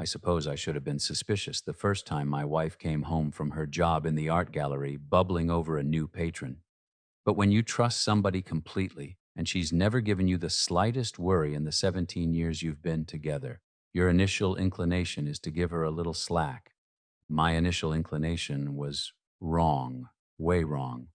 I suppose I should have been suspicious the first time my wife came home from her job in the art gallery, bubbling over a new patron. But when you trust somebody completely, and she's never given you the slightest worry in the 17 years you've been together, your initial inclination is to give her a little slack. My initial inclination was wrong, way wrong.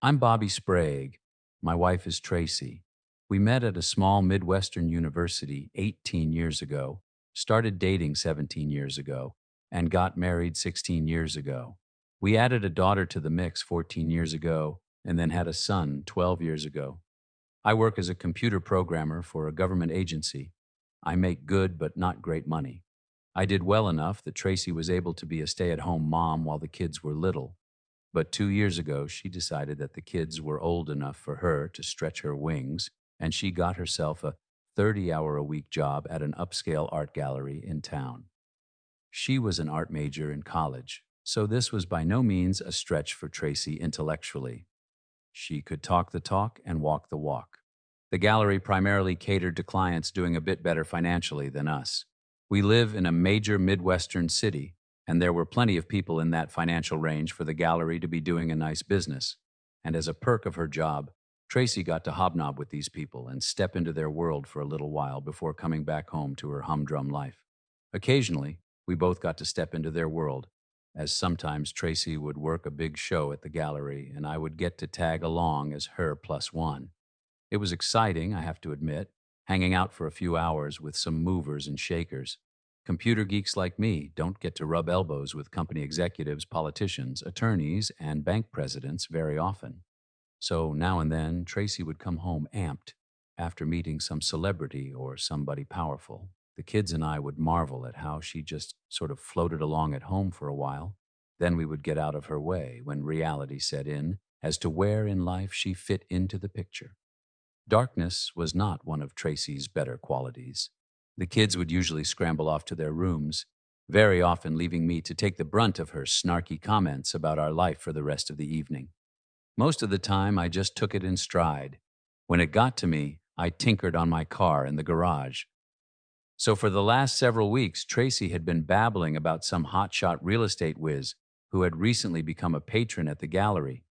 I'm Bobby Sprague. My wife is Tracy. We met at a small Midwestern university 18 years ago, started dating 17 years ago, and got married 16 years ago. We added a daughter to the mix 14 years ago and then had a son 12 years ago. I work as a computer programmer for a government agency. I make good but not great money. I did well enough that Tracy was able to be a stay at home mom while the kids were little. But 2 years ago, she decided that the kids were old enough for her to stretch her wings, and she got herself a 30-hour-a-week job at an upscale art gallery in town. She was an art major in college, so this was by no means a stretch for Tracy intellectually. She could talk the talk and walk the walk. The gallery primarily catered to clients doing a bit better financially than us. We live in a major Midwestern city, and there were plenty of people in that financial range for the gallery to be doing a nice business. And as a perk of her job, Tracy got to hobnob with these people and step into their world for a little while before coming back home to her humdrum life. Occasionally, we both got to step into their world, as sometimes Tracy would work a big show at the gallery and I would get to tag along as her plus one. It was exciting, I have to admit, hanging out for a few hours with some movers and shakers. Computer geeks like me don't get to rub elbows with company executives, politicians, attorneys, and bank presidents very often. So now and then, Tracy would come home amped after meeting some celebrity or somebody powerful. The kids and I would marvel at how she just sort of floated along at home for a while. Then we would get out of her way when reality set in as to where in life she fit into the picture. Darkness was not one of Tracy's better qualities. The kids would usually scramble off to their rooms, very often leaving me to take the brunt of her snarky comments about our life for the rest of the evening. Most of the time, I just took it in stride. When it got to me, I tinkered on my car in the garage. So for the last several weeks, Tracy had been babbling about some hotshot real estate whiz who had recently become a patron at the gallery.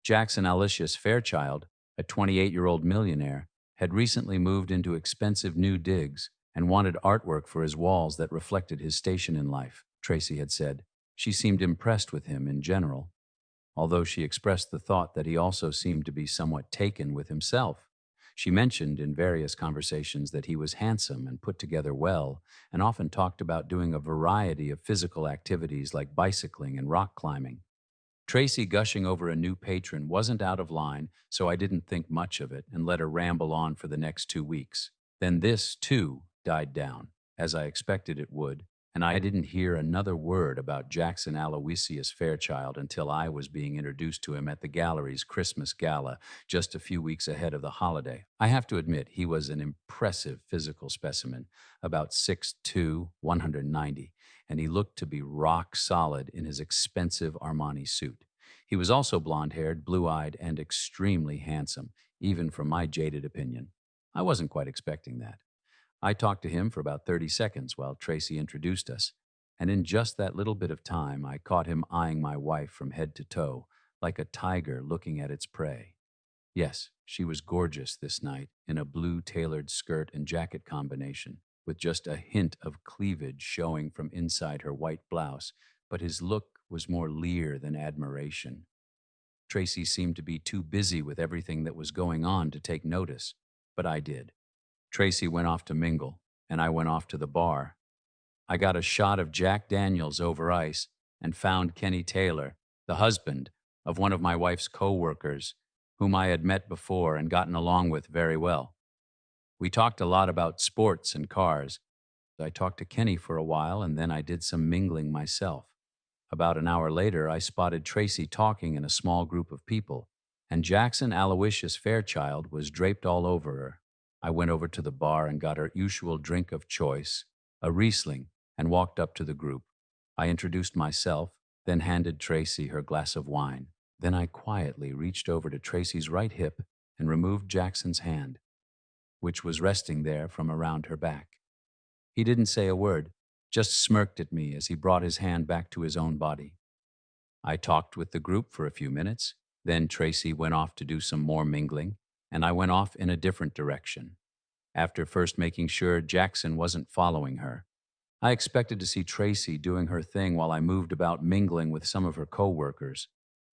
Jackson Aloysius Fairchild, a 28-year-old millionaire, had recently moved into expensive new digs and wanted artwork for his walls that reflected his station in life, Tracy had said. She seemed impressed with him in general, although she expressed the thought that he also seemed to be somewhat taken with himself. She mentioned in various conversations that he was handsome and put together well, and often talked about doing a variety of physical activities like bicycling and rock climbing. Tracy gushing over a new patron wasn't out of line, so I didn't think much of it and let her ramble on for the next 2 weeks. Then this, too, died down, as I expected it would, and I didn't hear another word about Jackson Aloysius Fairchild until I was being introduced to him at the gallery's Christmas gala just a few weeks ahead of the holiday. I have to admit, he was an impressive physical specimen, about 6'2", 190, and he looked to be rock solid in his expensive Armani suit. He was also blonde-haired, blue-eyed, and extremely handsome, even from my jaded opinion. I wasn't quite expecting that. I talked to him for about 30 seconds while Tracy introduced us, and in just that little bit of time, I caught him eyeing my wife from head to toe, like a tiger looking at its prey. Yes, she was gorgeous this night in a blue tailored skirt and jacket combination, with just a hint of cleavage showing from inside her white blouse, but his look was more leer than admiration. Tracy seemed to be too busy with everything that was going on to take notice, but I did. Tracy went off to mingle, and I went off to the bar. I got a shot of Jack Daniels over ice and found Kenny Taylor, the husband of one of my wife's co-workers, whom I had met before and gotten along with very well. We talked a lot about sports and cars. I talked to Kenny for a while, and then I did some mingling myself. About an hour later, I spotted Tracy talking in a small group of people, and Jackson Aloysius Fairchild was draped all over her. I went over to the bar and got her usual drink of choice, a Riesling, and walked up to the group. I introduced myself, then handed Tracy her glass of wine. Then I quietly reached over to Tracy's right hip and removed Jackson's hand, which was resting there from around her back. He didn't say a word, just smirked at me as he brought his hand back to his own body. I talked with the group for a few minutes, then Tracy went off to do some more mingling, and I went off in a different direction. After first making sure Jackson wasn't following her, I expected to see Tracy doing her thing while I moved about mingling with some of her coworkers.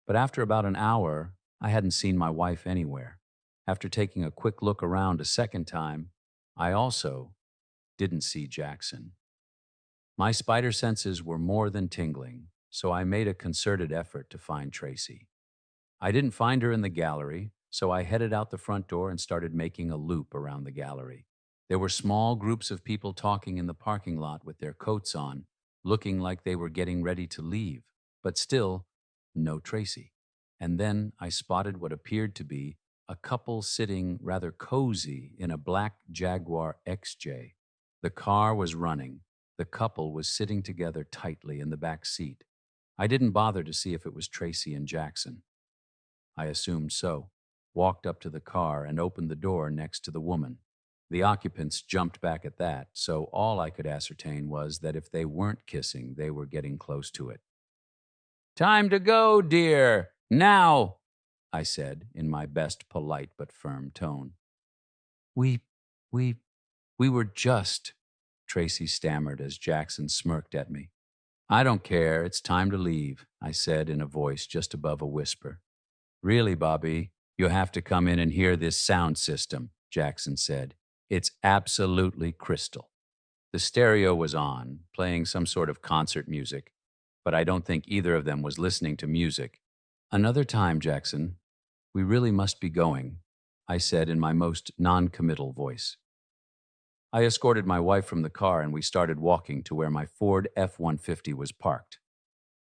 But after about an hour, I hadn't seen my wife anywhere. After taking a quick look around a second time, I also didn't see Jackson. My spider senses were more than tingling, so I made a concerted effort to find Tracy. I didn't find her in the gallery, so I headed out the front door and started making a loop around the gallery. There were small groups of people talking in the parking lot with their coats on, looking like they were getting ready to leave, but still, no Tracy. And then I spotted what appeared to be a couple sitting rather cozy in a black Jaguar XJ. The car was running. The couple was sitting together tightly in the back seat. I didn't bother to see if it was Tracy and Jackson. I assumed so, walked up to the car and opened the door next to the woman. The occupants jumped back at that, so all I could ascertain was that if they weren't kissing, they were getting close to it. "Time to go, dear! Now!" I said in my best polite but firm tone. We, we, we were just, Tracy stammered as Jackson smirked at me. "I don't care, it's time to leave," I said in a voice just above a whisper. "Really, Bobby, you'll have to come in and hear this sound system," Jackson said. "It's absolutely crystal." The stereo was on, playing some sort of concert music, but I don't think either of them was listening to music. "Another time, Jackson. We really must be going," I said in my most non-committal voice. I escorted my wife from the car and we started walking to where my Ford F-150 was parked.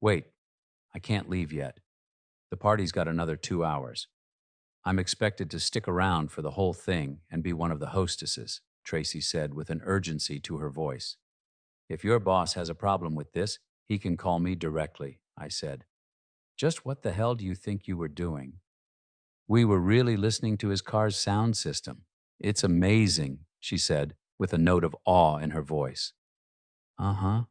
"Wait, I can't leave yet. The party's got another 2 hours. I'm expected to stick around for the whole thing and be one of the hostesses," Tracy said with an urgency to her voice. "If your boss has a problem with this, he can call me directly," I said. "Just what the hell do you think you were doing?" "We were really listening to his car's sound system. It's amazing," she said, with a note of awe in her voice. "Uh-huh,"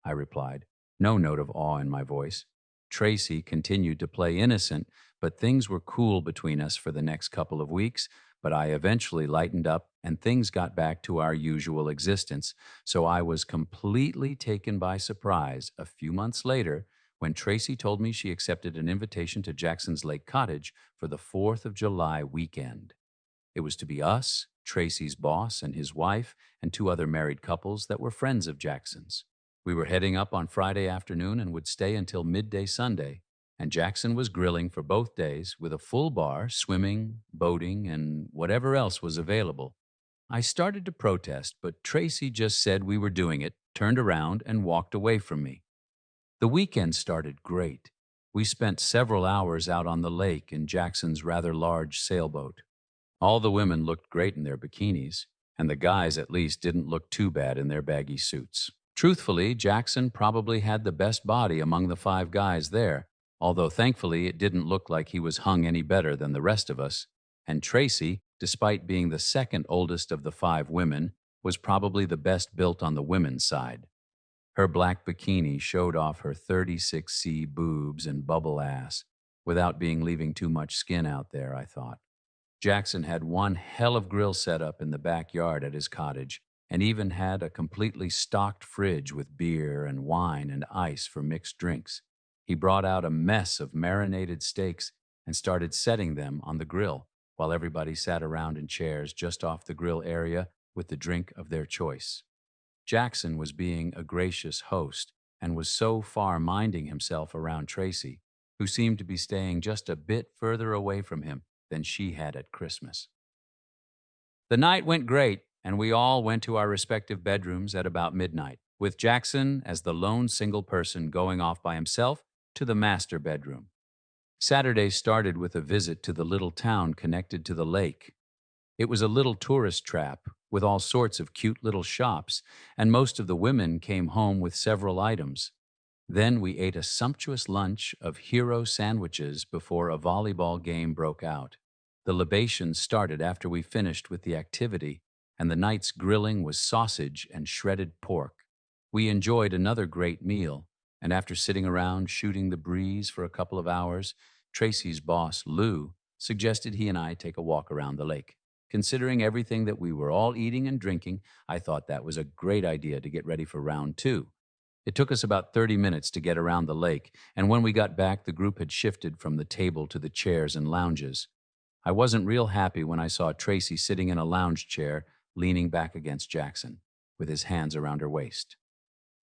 I replied, no note of awe in my voice. Tracy continued to play innocent, but things were cool between us for the next couple of weeks, but I eventually lightened up and things got back to our usual existence, so I was completely taken by surprise a few months later when Tracy told me she accepted an invitation to Jackson's Lake Cottage for the 4th of July weekend. It was to be us, Tracy's boss and his wife, and two other married couples that were friends of Jackson's. We were heading up on Friday afternoon and would stay until midday Sunday, and Jackson was grilling for both days with a full bar, swimming, boating, and whatever else was available. I started to protest, but Tracy just said we were doing it, turned around, and walked away from me. The weekend started great. We spent several hours out on the lake in Jackson's rather large sailboat. All the women looked great in their bikinis, and the guys at least didn't look too bad in their baggy suits. Truthfully, Jackson probably had the best body among the five guys there, although thankfully it didn't look like he was hung any better than the rest of us. And Tracy, despite being the second oldest of the five women, was probably the best built on the women's side. Her black bikini showed off her 36C boobs and bubble ass, without being leaving too much skin out there, I thought. Jackson had one hell of grill set up in the backyard at his cottage, and even had a completely stocked fridge with beer and wine and ice for mixed drinks. He brought out a mess of marinated steaks and started setting them on the grill, while everybody sat around in chairs just off the grill area with the drink of their choice. Jackson was being a gracious host and was so far minding himself around Tracy, who seemed to be staying just a bit further away from him than she had at Christmas. The night went great, and we all went to our respective bedrooms at about midnight, with Jackson as the lone single person going off by himself to the master bedroom. Saturday started with a visit to the little town connected to the lake. It was a little tourist trap with all sorts of cute little shops, and most of the women came home with several items. Then we ate a sumptuous lunch of hero sandwiches before a volleyball game broke out. The libations started after we finished with the activity, and the night's grilling was sausage and shredded pork. We enjoyed another great meal, and after sitting around shooting the breeze for a couple of hours, Tracy's boss, Lou, suggested he and I take a walk around the lake. Considering everything that we were all eating and drinking, I thought that was a great idea to get ready for round two. It took us about 30 minutes to get around the lake, and when we got back, the group had shifted from the table to the chairs and lounges. I wasn't real happy when I saw Tracy sitting in a lounge chair, leaning back against Jackson, with his hands around her waist.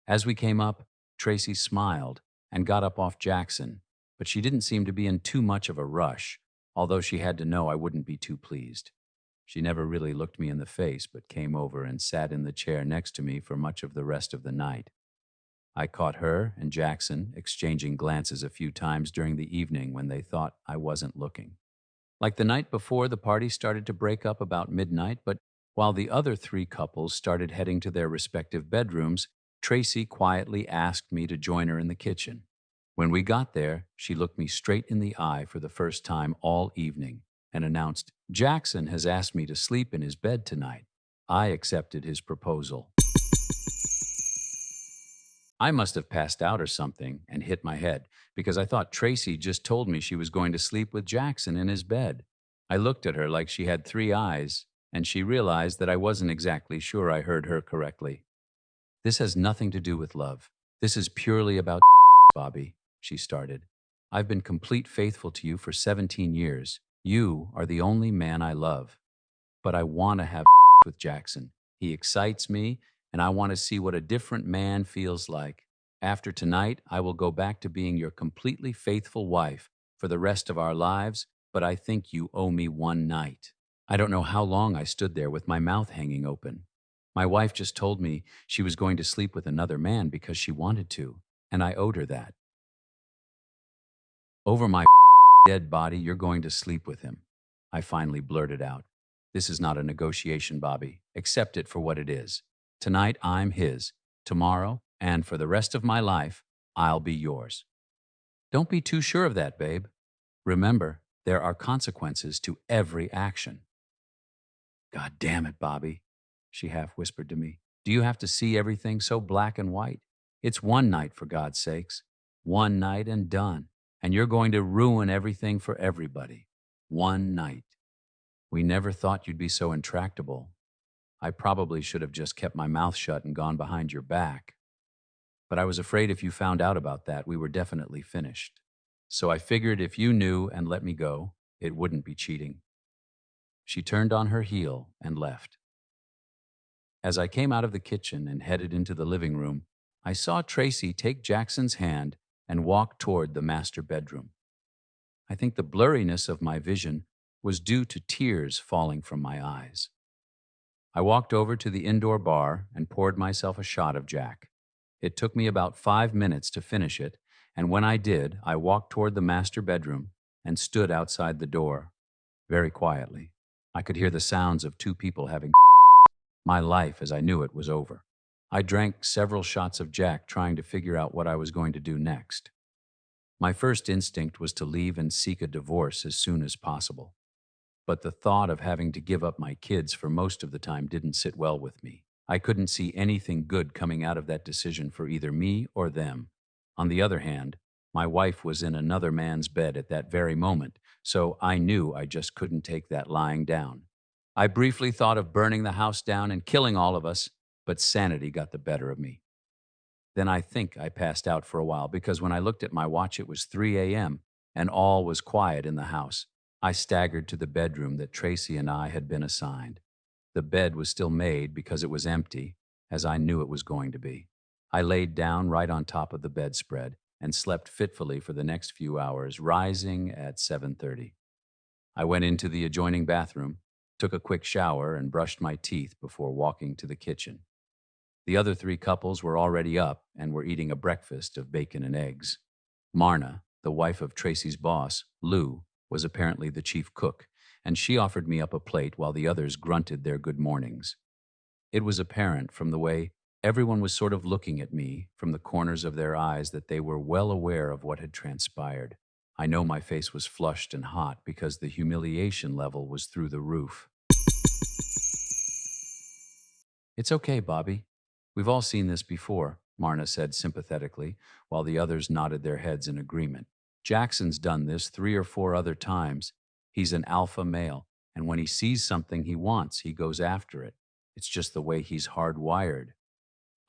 As we came up, Tracy smiled and got up off Jackson, but she didn't seem to be in too much of a rush, although she had to know I wouldn't be too pleased. She never really looked me in the face, but came over and sat in the chair next to me for much of the rest of the night. I caught her and Jackson exchanging glances a few times during the evening when they thought I wasn't looking. Like the night before, the party started to break up about midnight, but while the other three couples started heading to their respective bedrooms, Tracy quietly asked me to join her in the kitchen. When we got there, she looked me straight in the eye for the first time all evening and announced, "Jackson has asked me to sleep in his bed tonight." I accepted his proposal. I must have passed out or something and hit my head because I thought Tracy just told me she was going to sleep with Jackson in his bed. I looked at her like she had three eyes, and she realized that I wasn't exactly sure I heard her correctly. "This has nothing to do with love. This is purely about Bobby," she started. "I've been complete faithful to you for 17 years. You are the only man I love. But I want to have with Jackson. He excites me, and I want to see what a different man feels like. After tonight, I will go back to being your completely faithful wife for the rest of our lives, but I think you owe me one night." I don't know how long I stood there with my mouth hanging open. My wife just told me she was going to sleep with another man because she wanted to, and I owed her that. "Over my dead body, you're going to sleep with him," I finally blurted out. "This is not a negotiation, Bobby. Accept it for what it is. Tonight, I'm his. Tomorrow, and for the rest of my life, I'll be yours." "Don't be too sure of that, babe. Remember, there are consequences to every action." "God damn it, Bobby," she half whispered to me. "Do you have to see everything so black and white? It's one night, for God's sakes. One night and done. And you're going to ruin everything for everybody. One night. We never thought you'd be so intractable. I probably should have just kept my mouth shut and gone behind your back. But I was afraid if you found out about that, we were definitely finished. So I figured if you knew and let me go, it wouldn't be cheating." She turned on her heel and left. As I came out of the kitchen and headed into the living room, I saw Tracy take Jackson's hand and walk toward the master bedroom. I think the blurriness of my vision was due to tears falling from my eyes. I walked over to the indoor bar and poured myself a shot of Jack. It took me about 5 minutes to finish it, and when I did, I walked toward the master bedroom and stood outside the door, very quietly. I could hear the sounds of two people having my life as I knew it was over. I drank several shots of Jack, trying to figure out what I was going to do next. My first instinct was to leave and seek a divorce as soon as possible. But the thought of having to give up my kids for most of the time didn't sit well with me. I couldn't see anything good coming out of that decision for either me or them. On the other hand, my wife was in another man's bed at that very moment, so I knew I just couldn't take that lying down. I briefly thought of burning the house down and killing all of us, but sanity got the better of me. Then I think I passed out for a while because when I looked at my watch, it was 3 a.m. and all was quiet in the house. I staggered to the bedroom that Tracy and I had been assigned. The bed was still made because it was empty, as I knew it was going to be. I laid down right on top of the bedspread and slept fitfully for the next few hours, rising at 7:30. I went into the adjoining bathroom, took a quick shower, and brushed my teeth before walking to the kitchen. The other three couples were already up and were eating a breakfast of bacon and eggs. Marna, the wife of Tracy's boss, Lou, was apparently the chief cook, and she offered me up a plate while the others grunted their good mornings. It was apparent from the way everyone was sort of looking at me from the corners of their eyes that they were well aware of what had transpired. I know my face was flushed and hot because the humiliation level was through the roof. "It's okay, Bobby. We've all seen this before, Marna said sympathetically, while the others nodded their heads in agreement. Jackson's done this 3 or 4 other times. He's an alpha male, and when he sees something he wants, he goes after it. It's just the way he's hardwired.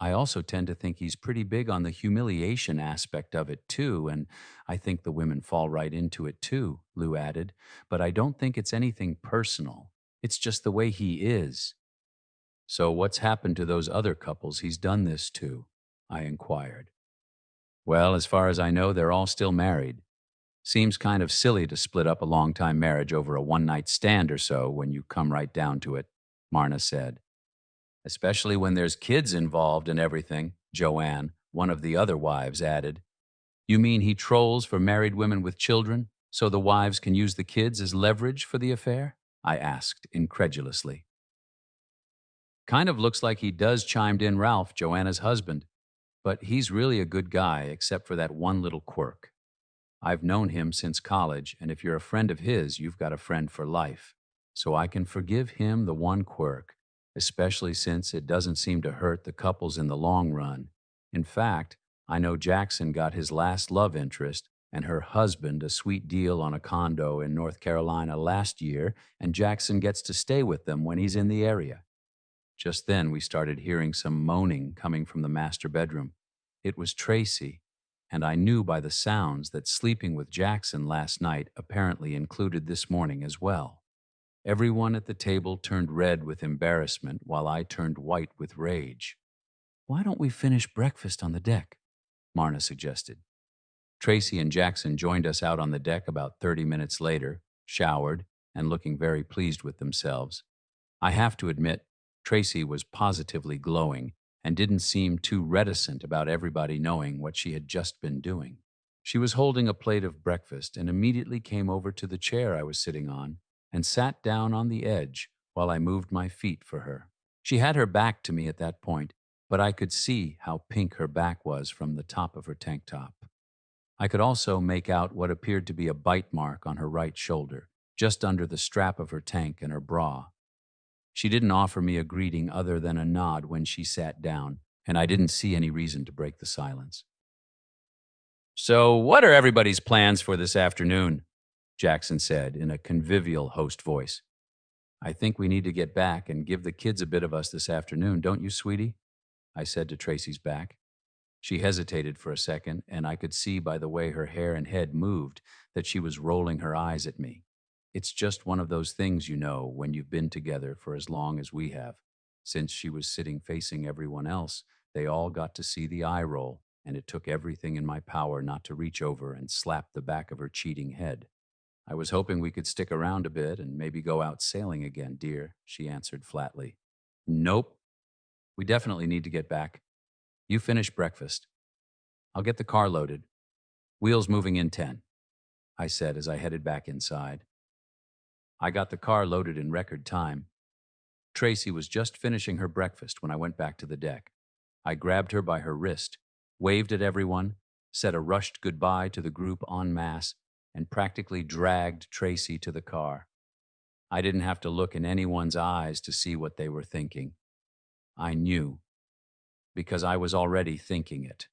I also tend to think he's pretty big on the humiliation aspect of it, too, and I think the women fall right into it, too, Lou added. But I don't think it's anything personal. It's just the way he is. So what's happened to those other couples he's done this to? I inquired. Well, as far as I know, they're all still married. Seems kind of silly to split up a long-time marriage over a one-night stand or so when you come right down to it, Marna said. Especially when there's kids involved and everything, Joanne, one of the other wives, added. You mean he trolls for married women with children so the wives can use the kids as leverage for the affair? I asked incredulously. Kind of looks like he does, chimed in Ralph, Joanna's husband. But he's really a good guy, except for that one little quirk. I've known him since college, and if you're a friend of his, you've got a friend for life. So I can forgive him the one quirk, especially since it doesn't seem to hurt the couples in the long run. In fact, I know Jackson got his last love interest and her husband a sweet deal on a condo in North Carolina last year, and Jackson gets to stay with them when he's in the area. Just then, we started hearing some moaning coming from the master bedroom. It was Tracy, and I knew by the sounds that sleeping with Jackson last night apparently included this morning as well. Everyone at the table turned red with embarrassment while I turned white with rage. Why don't we finish breakfast on the deck? Marna suggested. Tracy and Jackson joined us out on the deck about 30 minutes later, showered, and looking very pleased with themselves. I have to admit, Tracy was positively glowing and didn't seem too reticent about everybody knowing what she had just been doing. She was holding a plate of breakfast and immediately came over to the chair I was sitting on and sat down on the edge while I moved my feet for her. She had her back to me at that point, but I could see how pink her back was from the top of her tank top. I could also make out what appeared to be a bite mark on her right shoulder, just under the strap of her tank and her bra. She didn't offer me a greeting other than a nod when she sat down, and I didn't see any reason to break the silence. So, what are everybody's plans for this afternoon? Jackson said in a convivial host voice. I think we need to get back and give the kids a bit of us this afternoon, don't you, sweetie? I said to Tracy's back. She hesitated for a second, and I could see by the way her hair and head moved that she was rolling her eyes at me. It's just one of those things, you know, when you've been together for as long as we have. Since she was sitting facing everyone else, they all got to see the eye roll, and it took everything in my power not to reach over and slap the back of her cheating head. I was hoping we could stick around a bit and maybe go out sailing again, dear, she answered flatly. Nope. We definitely need to get back. You finish breakfast. I'll get the car loaded. Wheels moving in 10, I said as I headed back inside. I got the car loaded in record time. Tracy was just finishing her breakfast when I went back to the deck. I grabbed her by her wrist, waved at everyone, said a rushed goodbye to the group en masse, and practically dragged Tracy to the car. I didn't have to look in anyone's eyes to see what they were thinking. I knew, because I was already thinking it.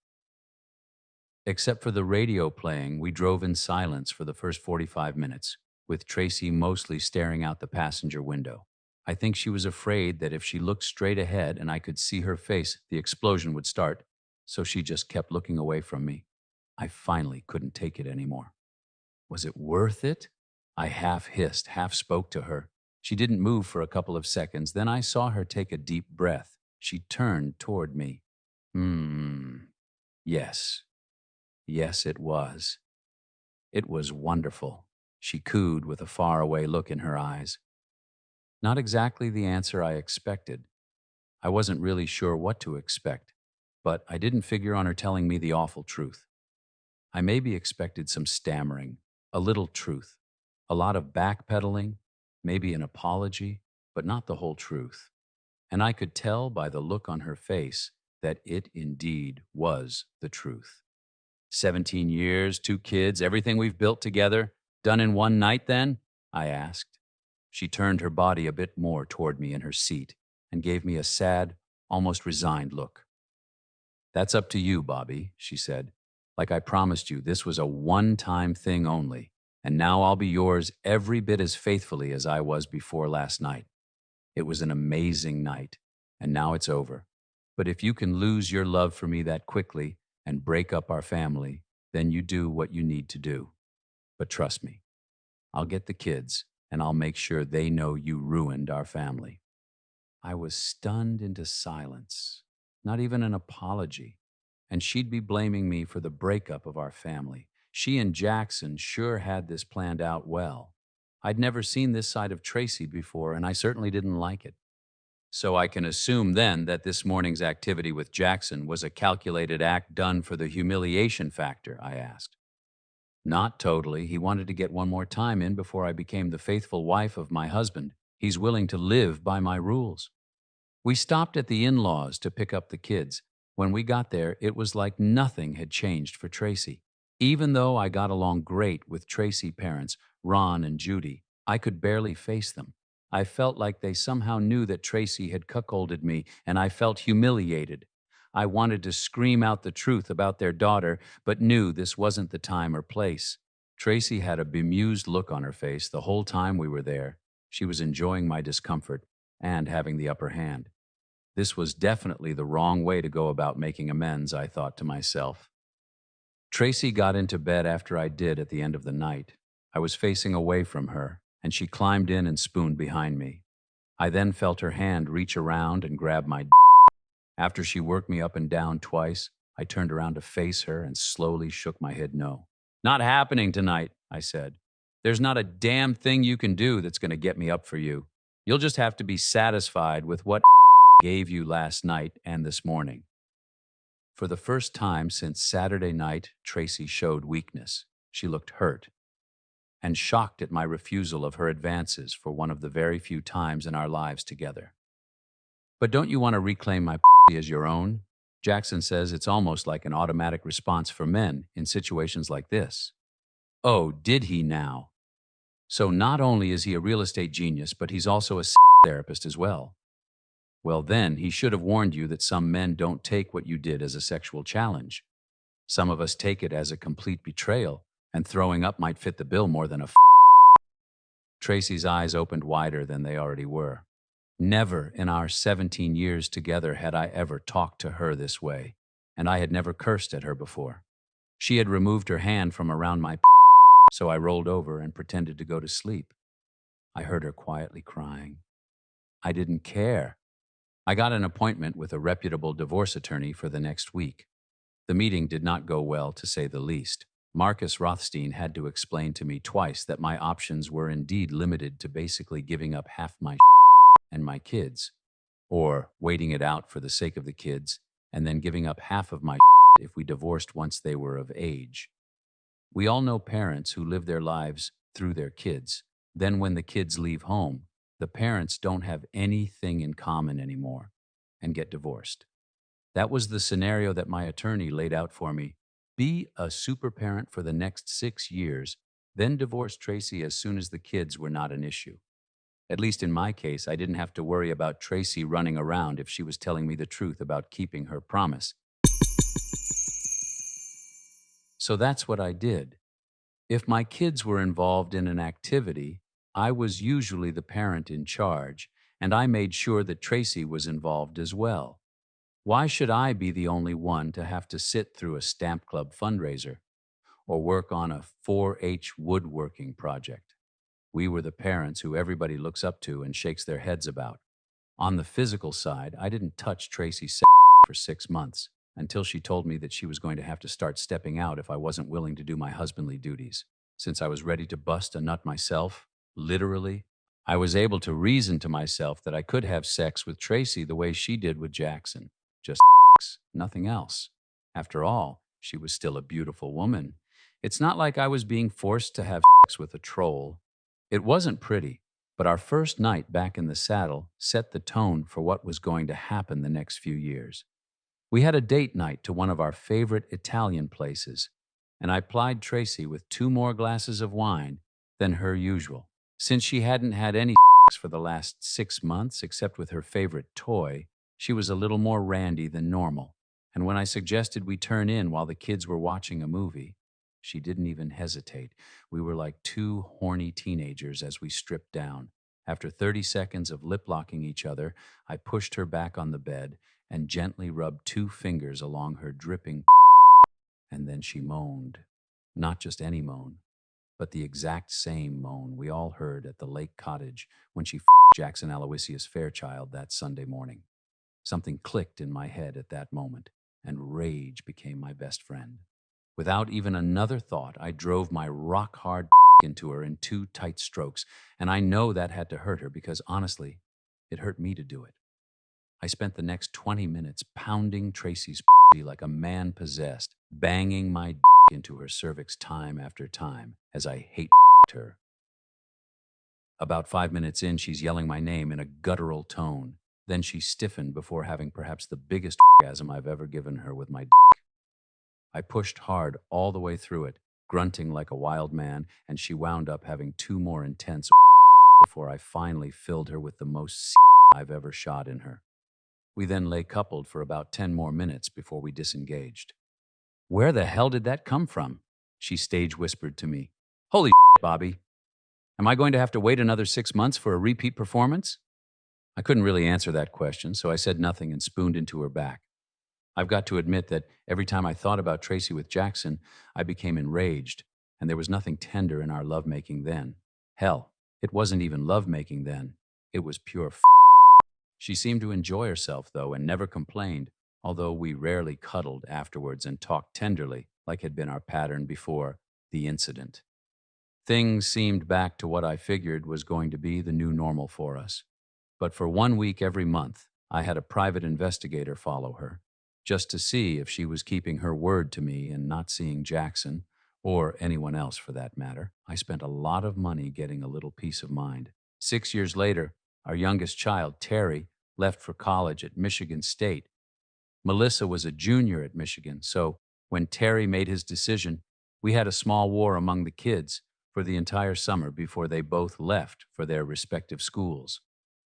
Except for the radio playing, we drove in silence for the first 45 minutes, with Tracy mostly staring out the passenger window. I think she was afraid that if she looked straight ahead and I could see her face, the explosion would start, so she just kept looking away from me. I finally couldn't take it anymore. Was it worth it? I half hissed, half spoke to her. She didn't move for a couple of seconds. Then I saw her take a deep breath. She turned toward me. Yes. Yes, it was. It was wonderful, she cooed with a faraway look in her eyes. Not exactly the answer I expected. I wasn't really sure what to expect, but I didn't figure on her telling me the awful truth. I maybe expected some stammering, a little truth, a lot of backpedaling, maybe an apology, but not the whole truth. And I could tell by the look on her face that it indeed was the truth. 17 years, 2 kids, everything we've built together, done in one night then? I asked. She turned her body a bit more toward me in her seat and gave me a sad, almost resigned look. "That's up to you, Bobby," she said. "Like I promised you, this was a one-time thing only, and now I'll be yours every bit as faithfully as I was before last night. It was an amazing night, and now it's over. But if you can lose your love for me that quickly and break up our family, then you do what you need to do. But trust me, I'll get the kids, and I'll make sure they know you ruined our family." I was stunned into silence. Not even an apology. And she'd be blaming me for the breakup of our family. She and Jackson sure had this planned out well. I'd never seen this side of Tracy before, and I certainly didn't like it. "So I can assume then that this morning's activity with Jackson was a calculated act done for the humiliation factor?" I asked. "Not totally. He wanted to get one more time in before I became the faithful wife of my husband. He's willing to live by my rules." We stopped at the in-laws to pick up the kids. When we got there, it was like nothing had changed for Tracy. Even though I got along great with Tracy parents, Ron and Judy, I could barely face them. I felt like they somehow knew that Tracy had cuckolded me, and I felt humiliated. I wanted to scream out the truth about their daughter, but knew this wasn't the time or place. Tracy had a bemused look on her face the whole time we were there. She was enjoying my discomfort and having the upper hand. This was definitely the wrong way to go about making amends, I thought to myself. Tracy got into bed after I did at the end of the night. I was facing away from her, and she climbed in and spooned behind me. I then felt her hand reach around and grab my. After she worked me up and down twice, I turned around to face her and slowly shook my head no. "Not happening tonight," I said. "There's not a damn thing you can do that's going to get me up for you. You'll just have to be satisfied with what gave you last night and this morning." For the first time since Saturday night, Tracy showed weakness. She looked hurt and shocked at my refusal of her advances for one of the very few times in our lives together. "But don't you want to reclaim my as your own?" Jackson says it's almost like an automatic response for men in situations like this. Oh, did he now? So not only is he a real estate genius, but he's also a therapist as well. Well, then, he should have warned you that some men don't take what you did as a sexual challenge. Some of us take it as a complete betrayal, and throwing up might fit the bill more than a Tracy's eyes opened wider than they already were. Never in our 17 years together had I ever talked to her this way, and I had never cursed at her before. She had removed her hand from around my so I rolled over and pretended to go to sleep. I heard her quietly crying. I didn't care. I got an appointment with a reputable divorce attorney for the next week. The meeting did not go well, to say the least. Marcus Rothstein had to explain to me twice that my options were indeed limited to basically giving up half my and my kids, or waiting it out for the sake of the kids, and then giving up half of my if we divorced once they were of age. We all know parents who live their lives through their kids. Then when the kids leave home, the parents don't have anything in common anymore and get divorced. That was the scenario that my attorney laid out for me. Be a super parent for the next 6 years, then divorce Tracy as soon as the kids were not an issue. At least in my case, I didn't have to worry about Tracy running around if she was telling me the truth about keeping her promise. So that's what I did. If my kids were involved in an activity, I was usually the parent in charge, and I made sure that Tracy was involved as well. Why should I be the only one to have to sit through a stamp club fundraiser or work on a 4-H woodworking project? We were the parents who everybody looks up to and shakes their heads about. On the physical side, I didn't touch Tracy's for 6 months until she told me that she was going to have to start stepping out if I wasn't willing to do my husbandly duties. Since I was ready to bust a nut myself, literally, I was able to reason to myself that I could have sex with Tracy the way she did with Jackson. Just nothing else. After all, she was still a beautiful woman. It's not like I was being forced to have sex with a troll. It wasn't pretty, but our first night back in the saddle set the tone for what was going to happen the next few years. We had a date night to one of our favorite Italian places, and I plied Tracy with 2 more glasses of wine than her usual. Since she hadn't had any for the last 6 months except with her favorite toy, She was a little more randy than normal, and when I suggested we turn in while the kids were watching a movie, she didn't even hesitate. We were like two horny teenagers as we stripped down. After 30 seconds of lip locking each other, I pushed her back on the bed and gently rubbed two fingers along her dripping, and then she moaned. Not just any moan, but the exact same moan we all heard at the lake cottage when she Jackson Aloysius Fairchild that Sunday morning. Something clicked in my head at that moment, and rage became my best friend. Without even another thought, I drove my rock-hard into her in two tight strokes, and I know that had to hurt her because, honestly, it hurt me to do it. I spent the next 20 minutes pounding Tracy's like a man possessed, banging my into her cervix time after time as I hate her. About 5 minutes in, she's yelling my name in a guttural tone. Then she stiffened before having perhaps the biggest orgasm I've ever given her with my I pushed hard all the way through it, grunting like a wild man, and she wound up having two more intense before I finally filled her with the most I've ever shot in her. We then lay coupled for about 10 more minutes before we disengaged. "Where the hell did that come from?" she stage whispered to me. "Holy Bobby. Am I going to have to wait another 6 months for a repeat performance?" I couldn't really answer that question, so I said nothing and spooned into her back. I've got to admit that every time I thought about Tracy with Jackson, I became enraged, and there was nothing tender in our lovemaking then. Hell, it wasn't even lovemaking then. It was pure She seemed to enjoy herself, though, and never complained, although we rarely cuddled afterwards and talked tenderly, like had been our pattern before the incident. Things seemed back to what I figured was going to be the new normal for us. But for 1 week every month, I had a private investigator follow her, just to see if she was keeping her word to me and not seeing Jackson, or anyone else for that matter. I spent a lot of money getting a little peace of mind. 6 years later, our youngest child, Terry, left for college at Michigan State. Melissa was a junior at Michigan, so when Terry made his decision, we had a small war among the kids for the entire summer before they both left for their respective schools.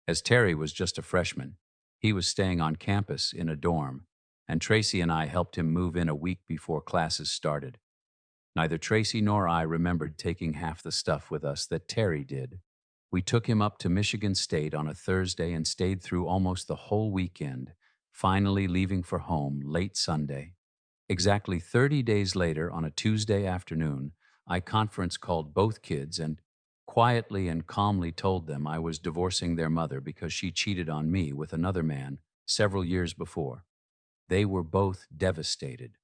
As Terry was just a freshman, he was staying on campus in a dorm, and Tracy and I helped him move in a week before classes started. Neither Tracy nor I remembered taking half the stuff with us that Terry did. We took him up to Michigan State on a Thursday and stayed through almost the whole weekend, finally leaving for home late Sunday. Exactly 30 days later, on a Tuesday afternoon, I conference called both kids and quietly and calmly told them I was divorcing their mother because she cheated on me with another man several years before. They were both devastated.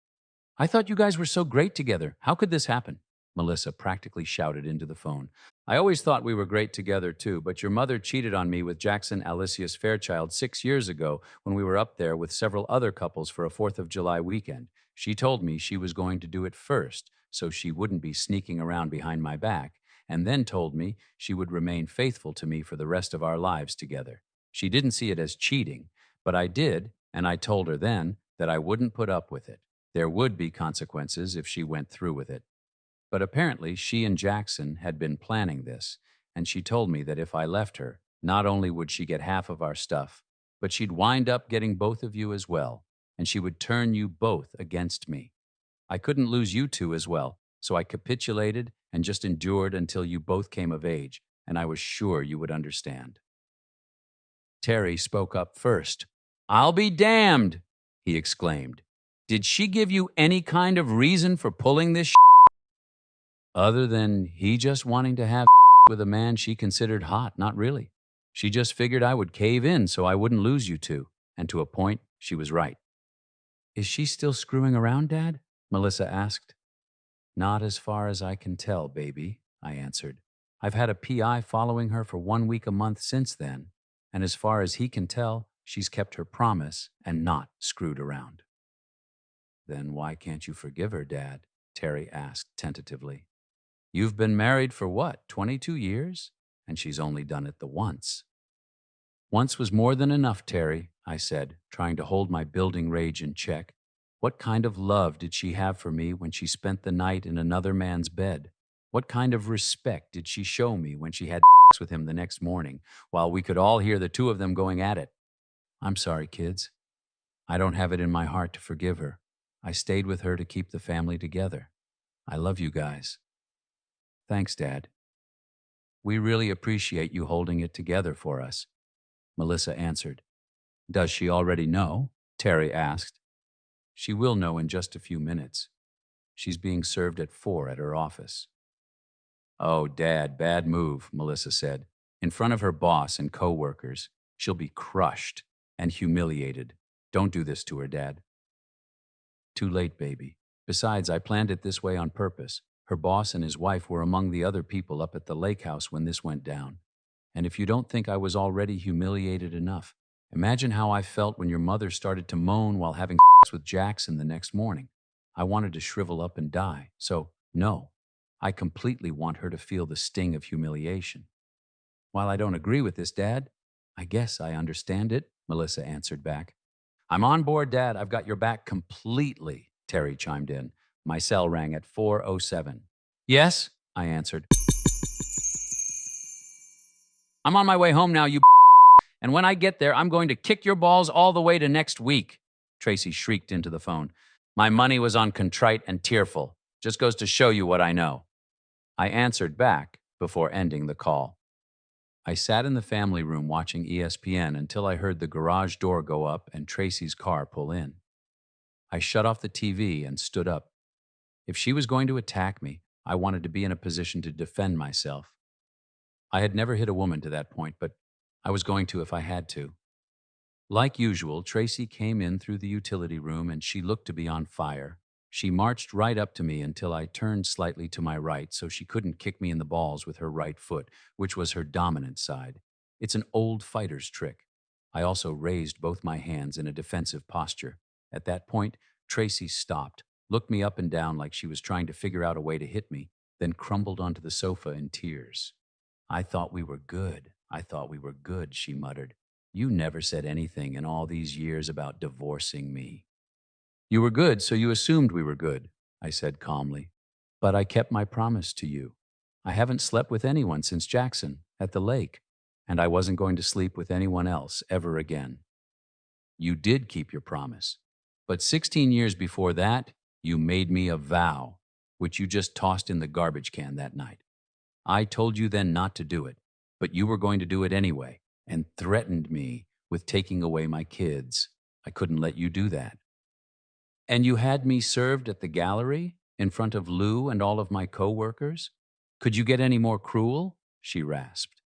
"I thought you guys were so great together. How could this happen?" Melissa practically shouted into the phone. "I always thought we were great together too, but your mother cheated on me with Jackson Aloysius Fairchild 6 years ago when we were up there with several other couples for a 4th of July weekend. She told me she was going to do it first so she wouldn't be sneaking around behind my back, and then told me she would remain faithful to me for the rest of our lives together. She didn't see it as cheating, but I did, and I told her then that I wouldn't put up with it. There would be consequences if she went through with it. But apparently she and Jackson had been planning this, and she told me that if I left her, not only would she get half of our stuff, but she'd wind up getting both of you as well, and she would turn you both against me. I couldn't lose you two as well, so I capitulated and just endured until you both came of age, and I was sure you would understand." Terry spoke up first. "I'll be damned," he exclaimed. "Did she give you any kind of reason for pulling this other than he just wanting to have with a man she considered hot? Not really. She just figured I would cave in so I wouldn't lose you two, and to a point, she was right." "Is she still screwing around, Dad?" Melissa asked. "Not as far as I can tell, baby," I answered. "I've had a PI following her for 1 week a month since then, and as far as he can tell, she's kept her promise and not screwed around." "Then why can't you forgive her, Dad?" Terry asked tentatively. "You've been married for what, 22 years? And she's only done it the once." "Once was more than enough, Terry," I said, trying to hold my building rage in check. "What kind of love did she have for me when she spent the night in another man's bed? What kind of respect did she show me when she had sex with him the next morning, while we could all hear the two of them going at it? I'm sorry, kids. I don't have it in my heart to forgive her. I stayed with her to keep the family together. I love you guys. Thanks, Dad. We really appreciate you holding it together for us, Melissa answered. Does she already know? Terry asked. She will know in just a few minutes. She's being served at 4 at her office. Oh, Dad, bad move, Melissa said. In front of her boss and coworkers, she'll be crushed and humiliated. Don't do this to her, Dad. Too late, baby. Besides, I planned it this way on purpose. Her boss and his wife were among the other people up at the lake house when this went down. And if you don't think I was already humiliated enough, imagine how I felt when your mother started to moan while having sex with Jackson the next morning. I wanted to shrivel up and die. So, no, I completely want her to feel the sting of humiliation. While I don't agree with this, Dad, I guess I understand it, Melissa answered back. I'm on board, Dad. I've got your back completely, Terry chimed in. My cell rang at 4:07. Yes, I answered. I'm on my way home now, you and when I get there, I'm going to kick your balls all the way to next week, Tracy shrieked into the phone. My money was on contrite and tearful. Just goes to show you what I know. I answered back before ending the call. I sat in the family room watching ESPN until I heard the garage door go up and Tracy's car pull in. I shut off the TV and stood up. If she was going to attack me, I wanted to be in a position to defend myself. I had never hit a woman to that point, but I was going to if I had to. Like usual, Tracy came in through the utility room and she looked to be on fire. She marched right up to me until I turned slightly to my right so she couldn't kick me in the balls with her right foot, which was her dominant side. It's an old fighter's trick. I also raised both my hands in a defensive posture. At that point, Tracy stopped, looked me up and down like she was trying to figure out a way to hit me, then crumbled onto the sofa in tears. I thought we were good. I thought we were good, she muttered. You never said anything in all these years about divorcing me. You were good, so you assumed we were good, I said calmly. But I kept my promise to you. I haven't slept with anyone since Jackson at the lake, and I wasn't going to sleep with anyone else ever again. You did keep your promise. But 16 years before that, you made me a vow, which you just tossed in the garbage can that night. I told you then not to do it, but you were going to do it anyway and threatened me with taking away my kids. I couldn't let you do that. And you had me served at the gallery in front of Lou and all of my coworkers? Could you get any more cruel? She rasped.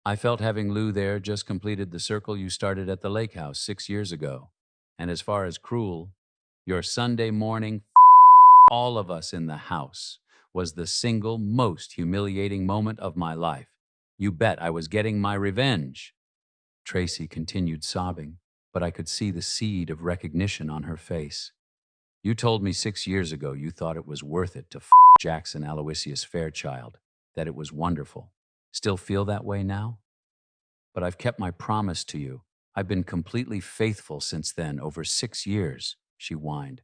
I felt having Lou there just completed the circle you started at the lake house 6 years ago. And as far as cruel, your Sunday morning all of us in the house was the single most humiliating moment of my life. You bet I was getting my revenge. Tracy continued sobbing, but I could see the seed of recognition on her face. You told me 6 years ago you thought it was worth it to Jackson Aloysius Fairchild, that it was wonderful. Still feel that way now? But I've kept my promise to you. I've been completely faithful since then, over 6 years, she whined.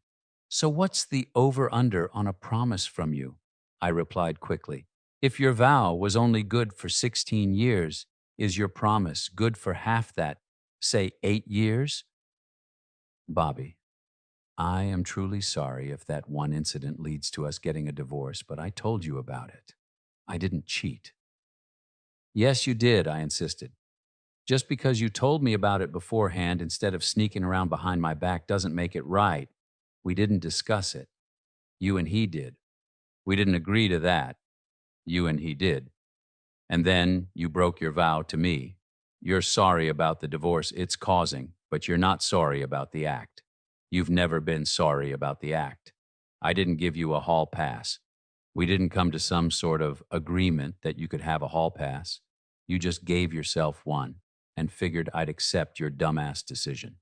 So what's the over-under on a promise from you? I replied quickly. If your vow was only good for 16 years, is your promise good for half that, say 8 years? Bobby, I am truly sorry if that one incident leads to us getting a divorce, but I told you about it. I didn't cheat. Yes, you did, I insisted. Just because you told me about it beforehand instead of sneaking around behind my back doesn't make it right. We didn't discuss it. You and he did. We didn't agree to that. You and he did. And then you broke your vow to me. You're sorry about the divorce it's causing, but you're not sorry about the act. You've never been sorry about the act. I didn't give you a hall pass. We didn't come to some sort of agreement that you could have a hall pass. You just gave yourself one and figured I'd accept your dumbass decision.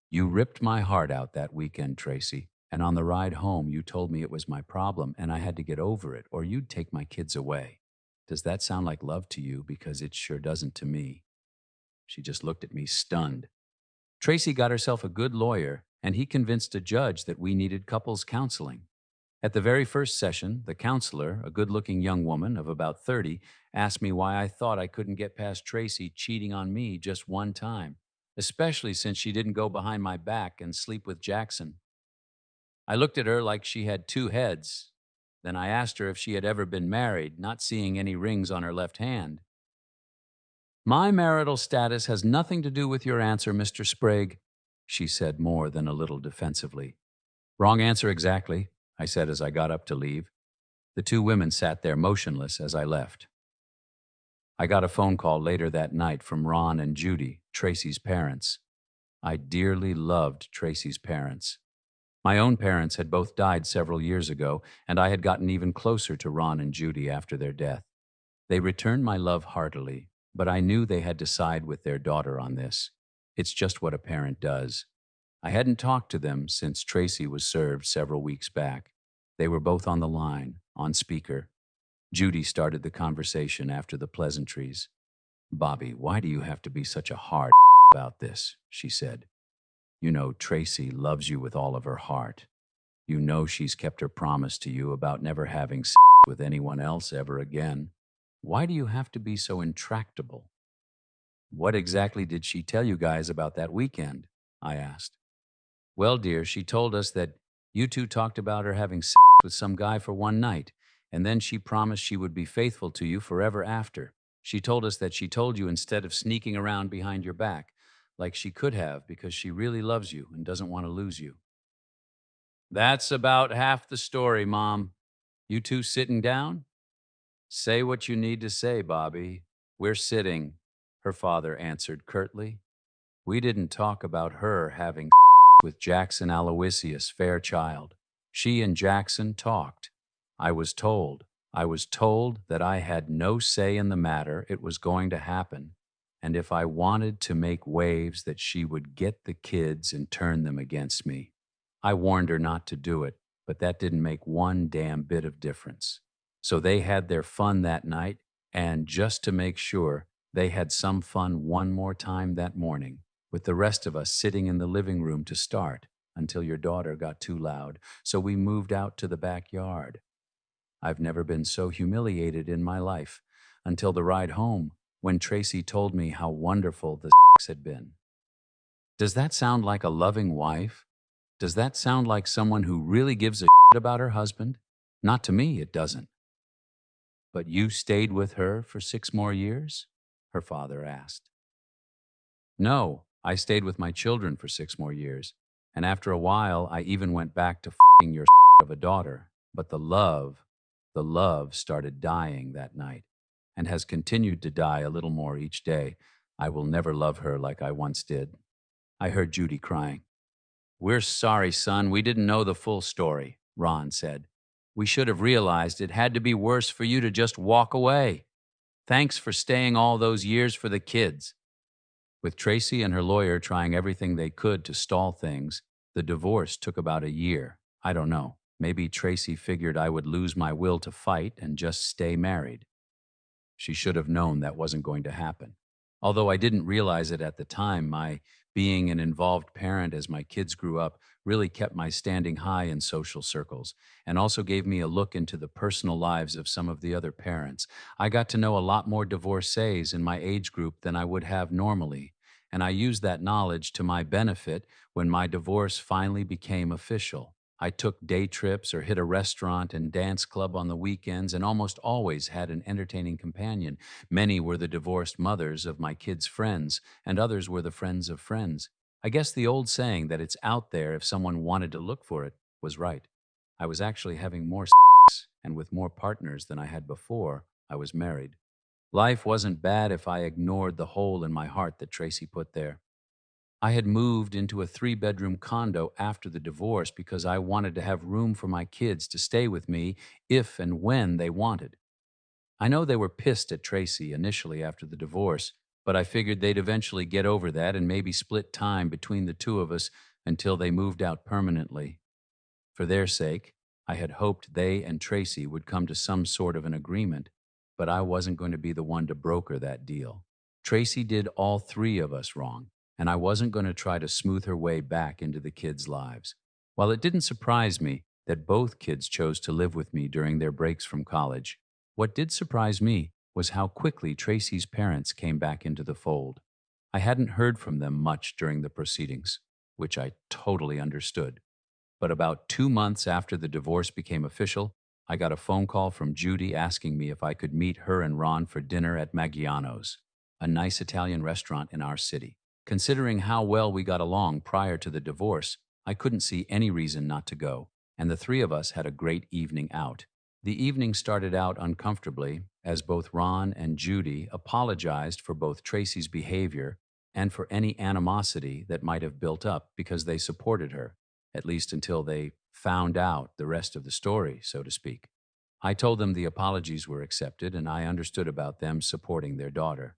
You ripped my heart out that weekend, Tracy, and on the ride home you told me it was my problem and I had to get over it or you'd take my kids away. Does that sound like love to you? Because it sure doesn't to me. She just looked at me stunned. Tracy got herself a good lawyer, and he convinced a judge that we needed couples counseling. At the very first session, the counselor, a good-looking young woman of about 30, asked me why I thought I couldn't get past Tracy cheating on me just one time. especially since she didn't go behind my back and sleep with Jackson. I looked at her like she had two heads. Then I asked her if she had ever been married, not seeing any rings on her left hand. My marital status has nothing to do with your answer, Mr. Sprague, she said more than a little defensively. Wrong answer exactly, I said as I got up to leave. The two women sat there motionless as I left. I got a phone call later that night from Ron and Judy, Tracy's parents. I dearly loved Tracy's parents. My own parents had both died several years ago, and I had gotten even closer to Ron and Judy after their death. They returned my love heartily, but I knew they had to side with their daughter on this. It's just what a parent does. I hadn't talked to them since Tracy was served several weeks back. They were both on the line, on speaker. Judy started the conversation after the pleasantries. Bobby, why do you have to be such a hard about this? She said. You know Tracy loves you with all of her heart. You know she's kept her promise to you about never having sex with anyone else ever again. Why do you have to be so intractable? What exactly did she tell you guys about that weekend? I asked. Well, dear, she told us that you two talked about her having sex with some guy for one night, and then she promised she would be faithful to you forever after. She told us that she told you instead of sneaking around behind your back, like she could have because she really loves you and doesn't want to lose you. That's about half the story, Mom. You two sitting down? Say what you need to say, Bobby. We're sitting, her father answered curtly. We didn't talk about her having with Jackson Aloysius Fairchild. She and Jackson talked. I was told. I was told that I had no say in the matter. It was going to happen. And if I wanted to make waves, that she would get the kids and turn them against me. I warned her not to do it, but that didn't make one damn bit of difference. So they had their fun that night, and just to make sure, they had some fun one more time that morning, with the rest of us sitting in the living room to start until your daughter got too loud, so we moved out to the backyard. I've never been so humiliated in my life until the ride home when Tracy told me how wonderful the sex had been. Does that sound like a loving wife? Does that sound like someone who really gives a shit about her husband? Not to me, it doesn't. But you stayed with her for 6 more years? Her father asked. No, I stayed with my children for 6 more years. And after a while, I even went back to f***ing your of a daughter. But the love started dying that night and has continued to die a little more each day. I will never love her like I once did. I heard Judy crying. We're sorry, son. We didn't know the full story, Ron said. We should have realized it had to be worse for you to just walk away. Thanks for staying all those years for the kids. With Tracy and her lawyer trying everything they could to stall things, the divorce took about a year. I don't know. Maybe Tracy figured I would lose my will to fight and just stay married. She should have known that wasn't going to happen. Although I didn't realize it at the time, my being an involved parent as my kids grew up really kept my standing high in social circles and also gave me a look into the personal lives of some of the other parents. I got to know a lot more divorcees in my age group than I would have normally, and I used that knowledge to my benefit when my divorce finally became official. I took day trips or hit a restaurant and dance club on the weekends and almost always had an entertaining companion. Many were the divorced mothers of my kids' friends, and others were the friends of friends. I guess the old saying that it's out there if someone wanted to look for it was right. I was actually having more sex and with more partners than I had before I was married. Life wasn't bad if I ignored the hole in my heart that Tracy put there. I had moved into a 3-bedroom condo after the divorce because I wanted to have room for my kids to stay with me if and when they wanted. I know they were pissed at Tracy initially after the divorce, but I figured they'd eventually get over that and maybe split time between the two of us until they moved out permanently. For their sake, I had hoped they and Tracy would come to some sort of an agreement, but I wasn't going to be the one to broker that deal. Tracy did all 3 of us wrong, and I wasn't going to try to smooth her way back into the kids' lives. While it didn't surprise me that both kids chose to live with me during their breaks from college, what did surprise me was how quickly Tracy's parents came back into the fold. I hadn't heard from them much during the proceedings, which I totally understood. But about 2 months after the divorce became official, I got a phone call from Judy asking me if I could meet her and Ron for dinner at Maggiano's, a nice Italian restaurant in our city. Considering how well we got along prior to the divorce, I couldn't see any reason not to go, and the three of us had a great evening out. The evening started out uncomfortably, as both Ron and Judy apologized for both Tracy's behavior and for any animosity that might have built up because they supported her, at least until they found out the rest of the story, so to speak. I told them the apologies were accepted and I understood about them supporting their daughter.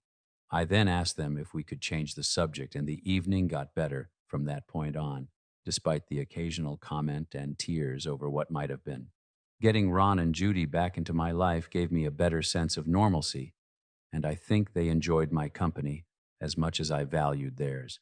I then asked them if we could change the subject, and the evening got better from that point on, despite the occasional comment and tears over what might have been. Getting Ron and Judy back into my life gave me a better sense of normalcy, and I think they enjoyed my company as much as I valued theirs.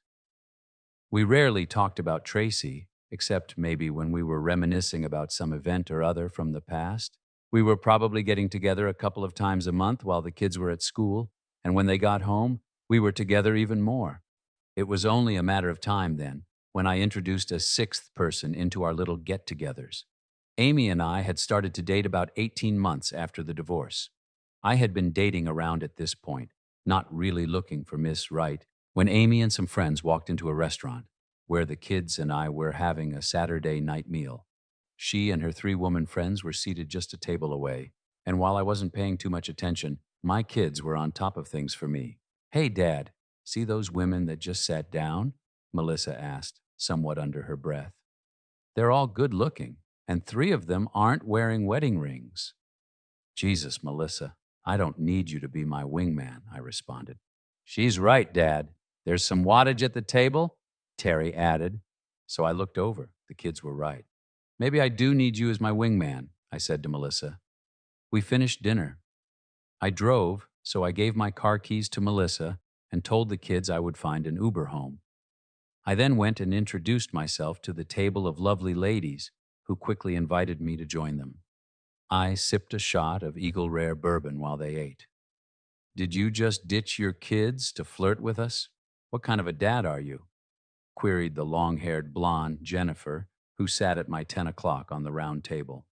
We rarely talked about Tracy, except maybe when we were reminiscing about some event or other from the past. We were probably getting together a couple of times a month while the kids were at school, and when they got home, we were together even more. It was only a matter of time then when I introduced a sixth person into our little get-togethers. Amy and I had started to date about 18 months after the divorce. I had been dating around at this point, not really looking for Miss Right, when Amy and some friends walked into a restaurant where the kids and I were having a Saturday night meal. She and her three-woman friends were seated just a table away, and while I wasn't paying too much attention, my kids were on top of things for me. "Hey, Dad, see those women that just sat down?" Melissa asked, somewhat under her breath. "They're all good-looking, and three of them aren't wearing wedding rings." "Jesus, Melissa, I don't need you to be my wingman," I responded. "She's right, Dad. There's some wattage at the table," Terry added. So I looked over. The kids were right. "Maybe I do need you as my wingman," I said to Melissa. We finished dinner. I drove, so I gave my car keys to Melissa and told the kids I would find an Uber home. I then went and introduced myself to the table of lovely ladies who quickly invited me to join them. I sipped a shot of Eagle Rare bourbon while they ate. "Did you just ditch your kids to flirt with us? What kind of a dad are you?" queried the long-haired blonde Jennifer, who sat at my 10 o'clock on the round table.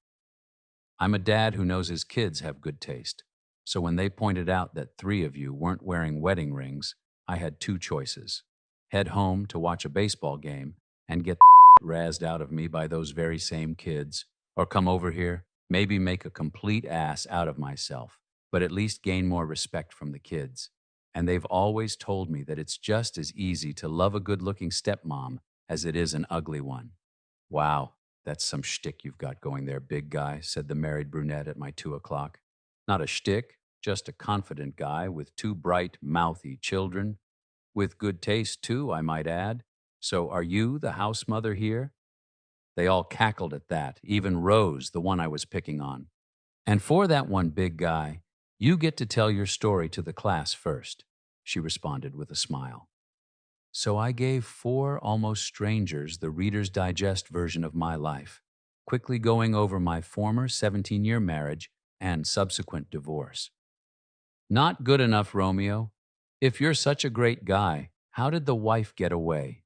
"I'm a dad who knows his kids have good taste. So when they pointed out that three of you weren't wearing wedding rings, I had two choices: head home to watch a baseball game and get razzed out of me by those very same kids, or come over here, maybe make a complete ass out of myself, but at least gain more respect from the kids. And they've always told me that it's just as easy to love a good-looking stepmom as it is an ugly one." "Wow, that's some shtick you've got going there, big guy," said the married brunette at my 2 o'clock. "Not a shtick, just a confident guy with two bright, mouthy children. With good taste, too, I might add. So are you the house mother here?" They all cackled at that, even Rose, the one I was picking on. "And for that one, big guy, you get to tell your story to the class first," she responded with a smile. So I gave four almost strangers the Reader's Digest version of my life, quickly going over my former 17-year marriage and subsequent divorce. "Not good enough, Romeo. If you're such a great guy, how did the wife get away?"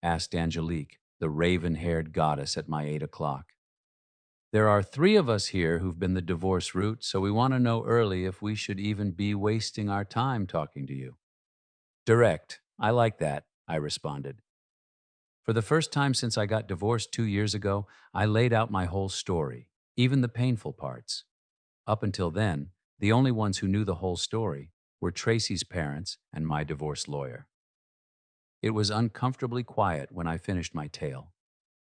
asked Angelique, the raven-haired goddess at my 8 o'clock. "There are three of us here who've been the divorce route, so we want to know early if we should even be wasting our time talking to you." "Direct. I like that," I responded. For the first time since I got divorced 2 years ago, I laid out my whole story, even the painful parts. Up until then, the only ones who knew the whole story were Tracy's parents and my divorce lawyer. It was uncomfortably quiet when I finished my tale.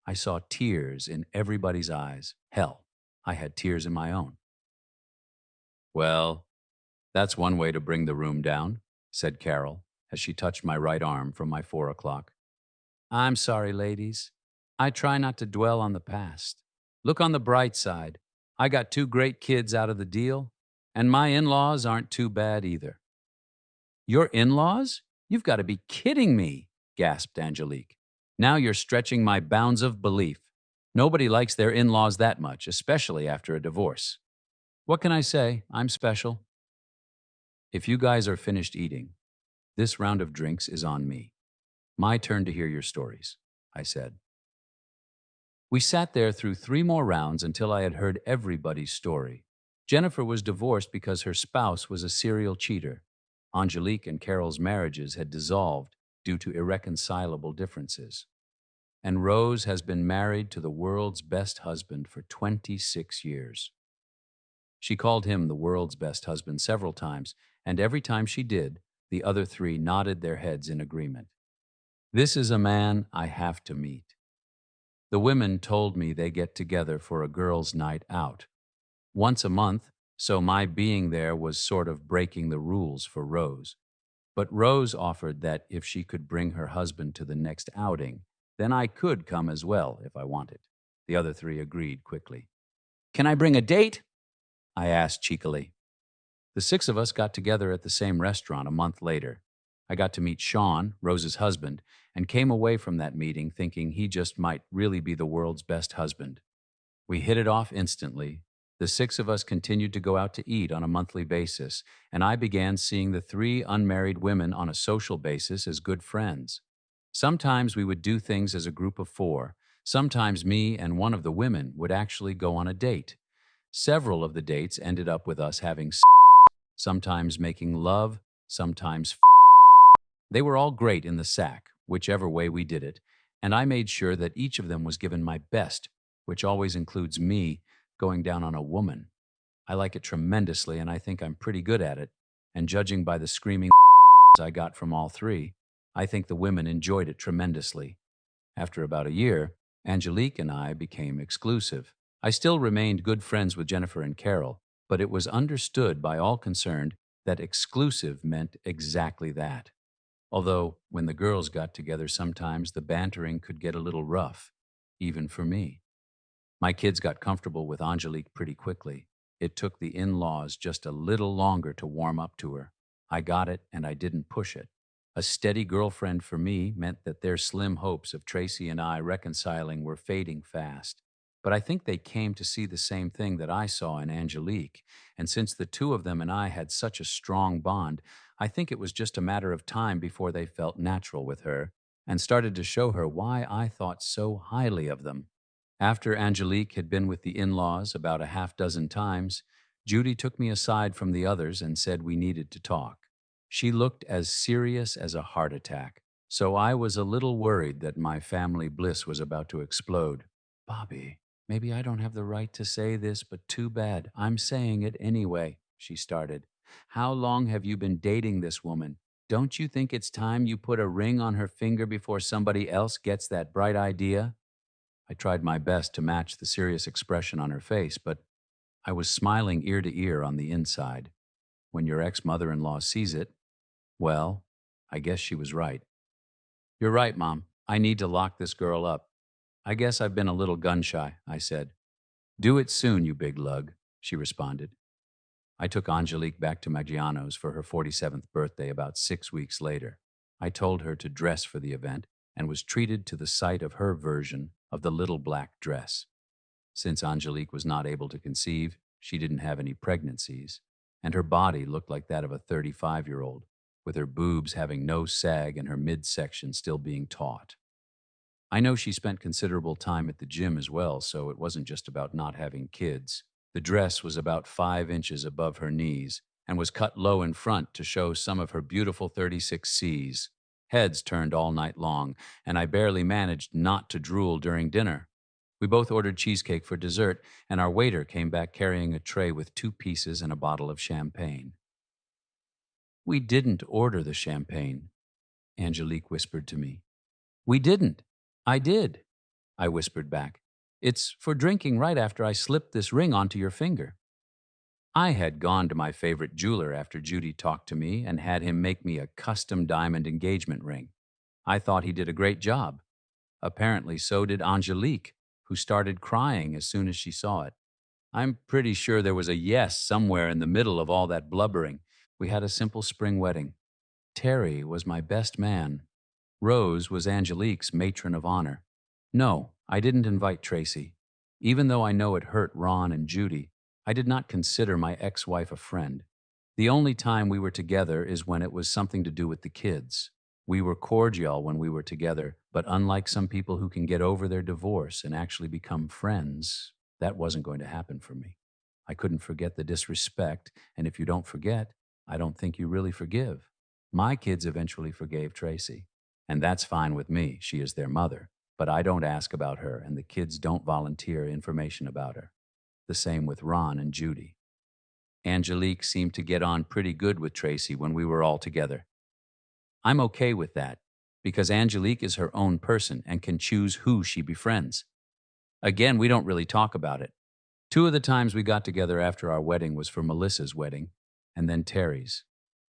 I saw tears in everybody's eyes. Hell, I had tears in my own. "Well, that's one way to bring the room down," said Carol, as she touched my right arm from my 4 o'clock. "I'm sorry, ladies. I try not to dwell on the past. Look on the bright side. I got two great kids out of the deal, and my in-laws aren't too bad either." "Your in-laws? You've got to be kidding me," gasped Angelique. "Now you're stretching my bounds of belief. Nobody likes their in-laws that much, especially after a divorce." "What can I say? I'm special." "If you guys are finished eating, This round of drinks is on me. My turn to hear your stories, I said. We sat there through 3 more rounds until I had heard everybody's story. Jennifer was divorced because her spouse was a serial cheater. Angelique and Carol's marriages had dissolved due to irreconcilable differences. And Rose has been married to the world's best husband for 26 years. She called him the world's best husband several times, and every time she did, the other 3 nodded their heads in agreement. This is a man I have to meet. The women told me they get together for a girls' night out. Once a month, so my being there was sort of breaking the rules for Rose. But Rose offered that if she could bring her husband to the next outing, then I could come as well if I wanted. The other 3 agreed quickly. Can I bring a date? I asked cheekily. The 6 of us got together at the same restaurant a month later. I got to meet Sean, Rose's husband, and came away from that meeting thinking he just might really be the world's best husband. We hit it off instantly. The 6 of us continued to go out to eat on a monthly basis, and I began seeing the 3 unmarried women on a social basis as good friends. Sometimes we would do things as a group of 4. Sometimes me and one of the women would actually go on a date. Several of the dates ended up with us having sometimes making love, sometimes They were all great in the sack, whichever way we did it, and I made sure that each of them was given my best, which always includes me going down on a woman. I like it tremendously, and I think I'm pretty good at it, and judging by the screaming I got from all 3, I think the women enjoyed it tremendously. After about a year, Angelique and I became exclusive. I still remained good friends with Jennifer and Carol, but it was understood by all concerned that exclusive meant exactly that. Although, when the girls got together, sometimes the bantering could get a little rough, even for me. My kids got comfortable with Angelique pretty quickly. It took the in-laws just a little longer to warm up to her. I got it, and I didn't push it. A steady girlfriend for me meant that their slim hopes of Tracy and I reconciling were fading fast. But I think they came to see the same thing that I saw in Angelique, and since the 2 of them and I had such a strong bond, I think it was just a matter of time before they felt natural with her and started to show her why I thought so highly of them. After Angelique had been with the in-laws about a half-dozen times, Judy took me aside from the others and said we needed to talk. She looked as serious as a heart attack, so I was a little worried that my family bliss was about to explode. Bobby, maybe I don't have the right to say this, but too bad. I'm saying it anyway, she started. How long have you been dating this woman? Don't you think it's time you put a ring on her finger before somebody else gets that bright idea? I tried my best to match the serious expression on her face, but I was smiling ear to ear on the inside. When your ex-mother-in-law sees it, well, I guess she was right. You're right, Mom. I need to lock this girl up. I guess I've been a little gun-shy, I said. Do it soon, you big lug, she responded. I took Angelique back to Maggiano's for her 47th birthday about 6 weeks later. I told her to dress for the event and was treated to the sight of her version of the little black dress. Since Angelique was not able to conceive, she didn't have any pregnancies, and her body looked like that of a 35-year-old, with her boobs having no sag and her midsection still being taut. I know she spent considerable time at the gym as well, so it wasn't just about not having kids. The dress was about 5 inches above her knees and was cut low in front to show some of her beautiful 36Cs. Heads turned all night long, and I barely managed not to drool during dinner. We both ordered cheesecake for dessert, and our waiter came back carrying a tray with 2 pieces and a bottle of champagne. We didn't order the champagne, Angelique whispered to me. We didn't. I did, I whispered back. It's for drinking right after I slipped this ring onto your finger. I had gone to my favorite jeweler after Judy talked to me and had him make me a custom diamond engagement ring. I thought he did a great job. Apparently, so did Angelique, who started crying as soon as she saw it. I'm pretty sure there was a yes somewhere in the middle of all that blubbering. We had a simple spring wedding. Terry was my best man. Rose was Angelique's matron of honor. No, I didn't invite Tracy. Even though I know it hurt Ron and Judy, I did not consider my ex-wife a friend. The only time we were together is when it was something to do with the kids. We were cordial when we were together, but unlike some people who can get over their divorce and actually become friends, that wasn't going to happen for me. I couldn't forget the disrespect, and if you don't forget, I don't think you really forgive. My kids eventually forgave Tracy, and that's fine with me. She is their mother, but I don't ask about her, and the kids don't volunteer information about her. The same with Ron and Judy. Angelique seemed to get on pretty good with Tracy when we were all together. I'm okay with that, because Angelique is her own person and can choose who she befriends. Again, we don't really talk about it. 2 of the times we got together after our wedding was for Melissa's wedding, and then Terry's.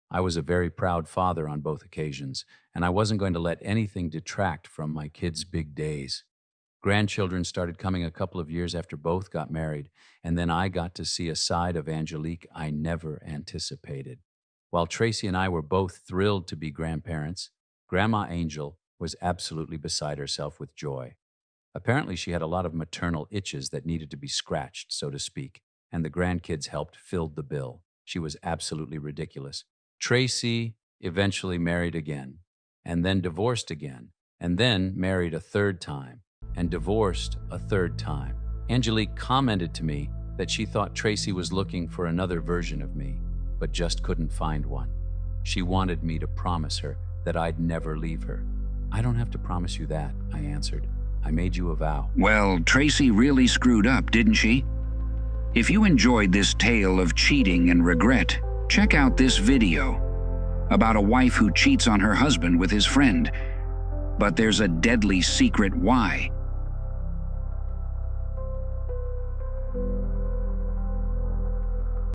I was a very proud father on both occasions, and I wasn't going to let anything detract from my kids' big days. Grandchildren started coming a couple of years after both got married, and then I got to see a side of Angelique I never anticipated. While Tracy and I were both thrilled to be grandparents, Grandma Angel was absolutely beside herself with joy. Apparently, she had a lot of maternal itches that needed to be scratched, so to speak, and the grandkids helped fill the bill. She was absolutely ridiculous. Tracy eventually married again, and then divorced again, and then married a third time, and divorced a third time. Angelique commented to me that she thought Tracy was looking for another version of me, but just couldn't find one. She wanted me to promise her that I'd never leave her. I don't have to promise you that, I answered. I made you a vow. Well, Tracy really screwed up, didn't she? If you enjoyed this tale of cheating and regret, check out this video about a wife who cheats on her husband with his friend. But there's a deadly secret why.